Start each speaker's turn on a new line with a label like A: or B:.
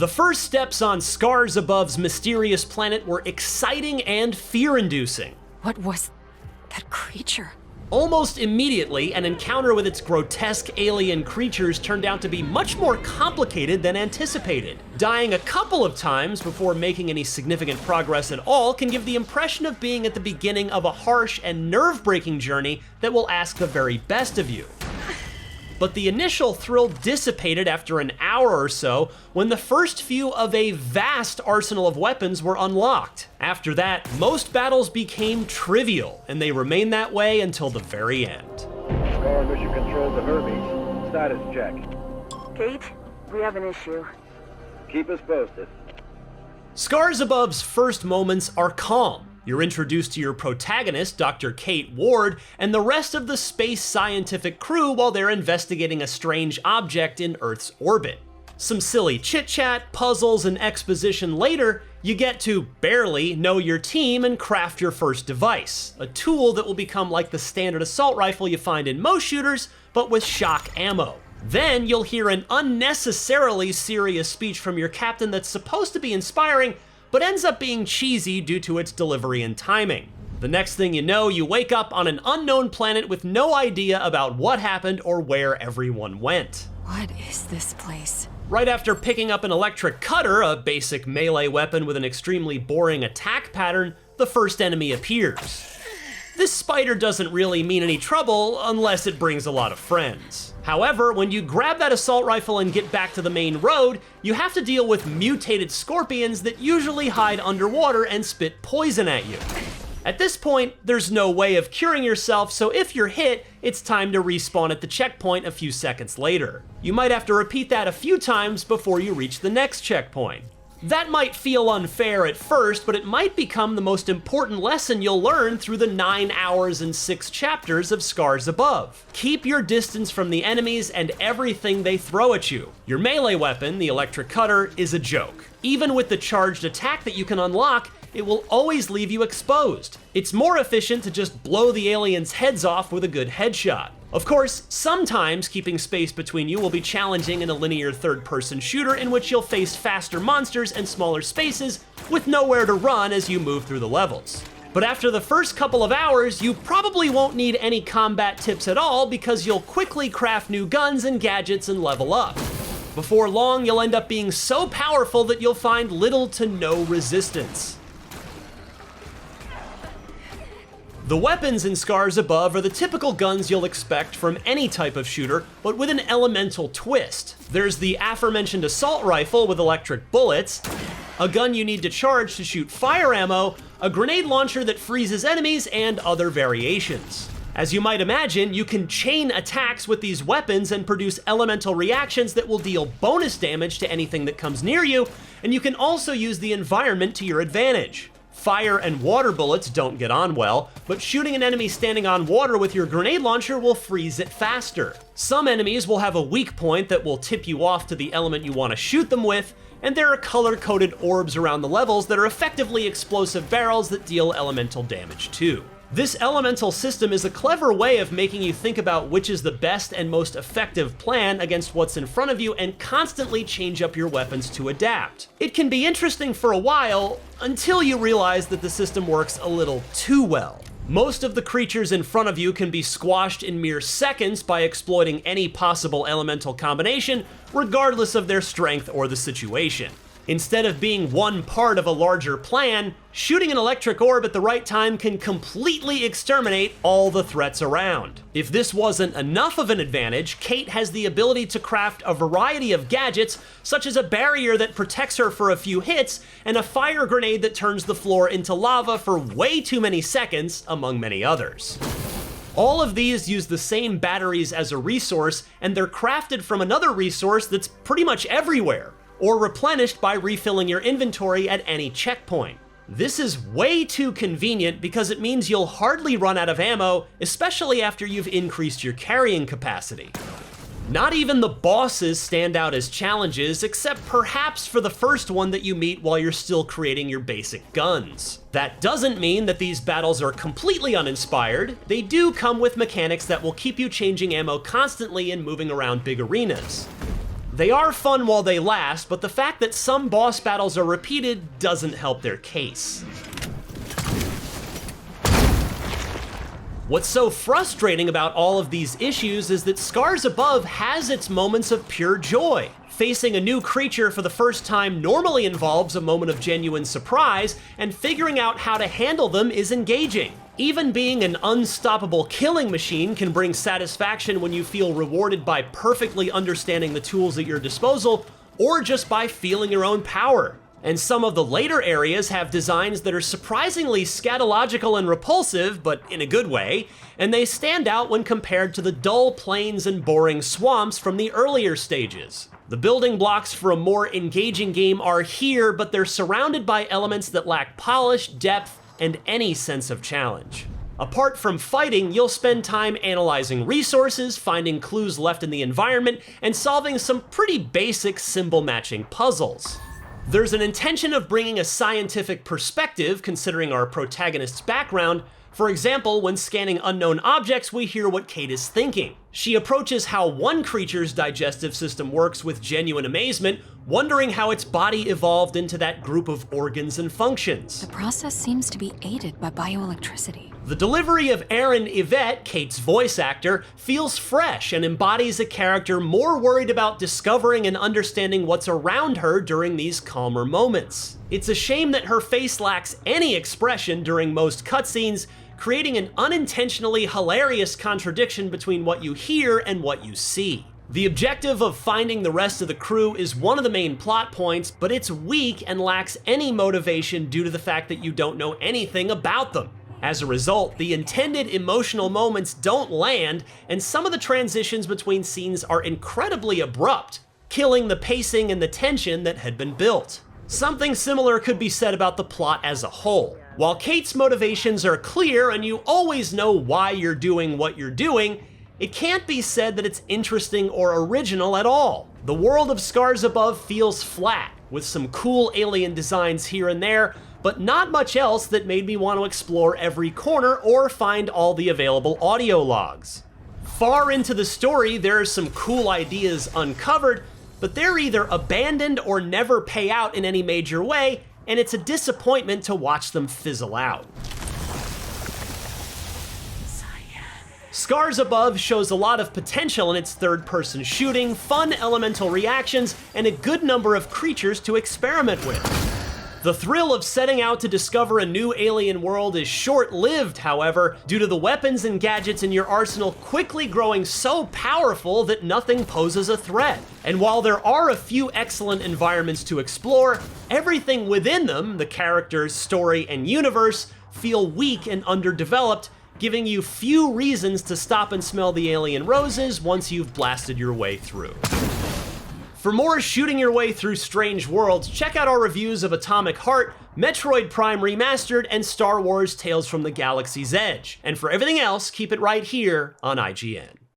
A: The first steps on Scars Above's mysterious planet were exciting and fear-inducing.
B: What was that creature?
A: Almost immediately, an encounter with its grotesque alien creatures turned out to be much more complicated than anticipated. Dying a couple of times before making any significant progress at all can give the impression of being at the beginning of a harsh and nerve-breaking journey that will ask the very best of you. But the initial thrill dissipated after an hour or so when the first few of a vast arsenal of weapons were unlocked. After that, most battles became trivial, and they remained that way until the very end.
C: Scar Mission Control to Hermes. Status check.
D: Kate, we have an issue.
C: Keep us posted.
A: Scars Above's first moments are calm. You're introduced to your protagonist, Dr. Kate Ward, and the rest of the space scientific crew while they're investigating a strange object in Earth's orbit. Some silly chit-chat, puzzles, and exposition later, you get to barely know your team and craft your first device, a tool that will become like the standard assault rifle you find in most shooters, but with shock ammo. Then you'll hear an unnecessarily serious speech from your captain that's supposed to be inspiring, but ends up being cheesy due to its delivery and timing. The next thing you know, you wake up on an unknown planet with no idea about what happened or where everyone went.
B: What is this place?
A: Right after picking up an electric cutter, a basic melee weapon with an extremely boring attack pattern, the first enemy appears. This spider doesn't really mean any trouble unless it brings a lot of friends. However, when you grab that assault rifle and get back to the main road, you have to deal with mutated scorpions that usually hide underwater and spit poison at you. At this point, there's no way of curing yourself, so if you're hit, it's time to respawn at the checkpoint a few seconds later. You might have to repeat that a few times before you reach the next checkpoint. That might feel unfair at first, but it might become the most important lesson you'll learn through the 9 hours and 6 chapters of Scars Above. Keep your distance from the enemies and everything they throw at you. Your melee weapon, the electric cutter, is a joke. Even with the charged attack that you can unlock, it will always leave you exposed. It's more efficient to just blow the aliens' heads off with a good headshot. Of course, sometimes keeping space between you will be challenging in a linear third-person shooter in which you'll face faster monsters and smaller spaces with nowhere to run as you move through the levels. But after the first couple of hours, you probably won't need any combat tips at all because you'll quickly craft new guns and gadgets and level up. Before long, you'll end up being so powerful that you'll find little to no resistance. The weapons in Scars Above are the typical guns you'll expect from any type of shooter, but with an elemental twist. There's the aforementioned assault rifle with electric bullets, a gun you need to charge to shoot fire ammo, a grenade launcher that freezes enemies, and other variations. As you might imagine, you can chain attacks with these weapons and produce elemental reactions that will deal bonus damage to anything that comes near you, and you can also use the environment to your advantage. Fire and water bullets don't get on well, but shooting an enemy standing on water with your grenade launcher will freeze it faster. Some enemies will have a weak point that will tip you off to the element you want to shoot them with, and there are color-coded orbs around the levels that are effectively explosive barrels that deal elemental damage too. This elemental system is a clever way of making you think about which is the best and most effective plan against what's in front of you and constantly change up your weapons to adapt. It can be interesting for a while, until you realize that the system works a little too well. Most of the creatures in front of you can be squashed in mere seconds by exploiting any possible elemental combination, regardless of their strength or the situation. Instead of being one part of a larger plan, shooting an electric orb at the right time can completely exterminate all the threats around. If this wasn't enough of an advantage, Kate has the ability to craft a variety of gadgets, such as a barrier that protects her for a few hits, and a fire grenade that turns the floor into lava for way too many seconds, among many others. All of these use the same batteries as a resource, and they're crafted from another resource that's pretty much everywhere, or replenished by refilling your inventory at any checkpoint. This is way too convenient because it means you'll hardly run out of ammo, especially after you've increased your carrying capacity. Not even the bosses stand out as challenges, except perhaps for the first one that you meet while you're still creating your basic guns. That doesn't mean that these battles are completely uninspired. They do come with mechanics that will keep you changing ammo constantly and moving around big arenas. They are fun while they last, but the fact that some boss battles are repeated doesn't help their case. What's so frustrating about all of these issues is that Scars Above has its moments of pure joy. Facing a new creature for the first time normally involves a moment of genuine surprise, and figuring out how to handle them is engaging. Even being an unstoppable killing machine can bring satisfaction when you feel rewarded by perfectly understanding the tools at your disposal, or just by feeling your own power. And some of the later areas have designs that are surprisingly scatological and repulsive, but in a good way, and they stand out when compared to the dull plains and boring swamps from the earlier stages. The building blocks for a more engaging game are here, but they're surrounded by elements that lack polish, depth, and any sense of challenge. Apart from fighting, you'll spend time analyzing resources, finding clues left in the environment, and solving some pretty basic symbol matching puzzles. There's an intention of bringing a scientific perspective considering our protagonist's background. For example, when scanning unknown objects, we hear what Kate is thinking. She approaches how one creature's digestive system works with genuine amazement, wondering how its body evolved into that group of organs and functions.
B: The process seems to be aided by bioelectricity.
A: The delivery of Erin Yvette, Kate's voice actor, feels fresh and embodies a character more worried about discovering and understanding what's around her during these calmer moments. It's a shame that her face lacks any expression during most cutscenes, creating an unintentionally hilarious contradiction between what you hear and what you see. The objective of finding the rest of the crew is one of the main plot points, but it's weak and lacks any motivation due to the fact that you don't know anything about them. As a result, the intended emotional moments don't land, and some of the transitions between scenes are incredibly abrupt, killing the pacing and the tension that had been built. Something similar could be said about the plot as a whole. While Kate's motivations are clear and you always know why you're doing what you're doing, it can't be said that it's interesting or original at all. The world of Scars Above feels flat, with some cool alien designs here and there, but not much else that made me want to explore every corner or find all the available audio logs. Far into the story, there are some cool ideas uncovered, but they're either abandoned or never pay out in any major way, and it's a disappointment to watch them fizzle out. Scars Above shows a lot of potential in its third-person shooting, fun elemental reactions, and a good number of creatures to experiment with. The thrill of setting out to discover a new alien world is short-lived, however, due to the weapons and gadgets in your arsenal quickly growing so powerful that nothing poses a threat. And while there are a few excellent environments to explore, everything within them, the characters, story, and universe, feel weak and underdeveloped, giving you few reasons to stop and smell the alien roses once you've blasted your way through. For more shooting your way through strange worlds, check out our reviews of Atomic Heart, Metroid Prime Remastered, and Star Wars Tales from the Galaxy's Edge. And for everything else, keep it right here on IGN.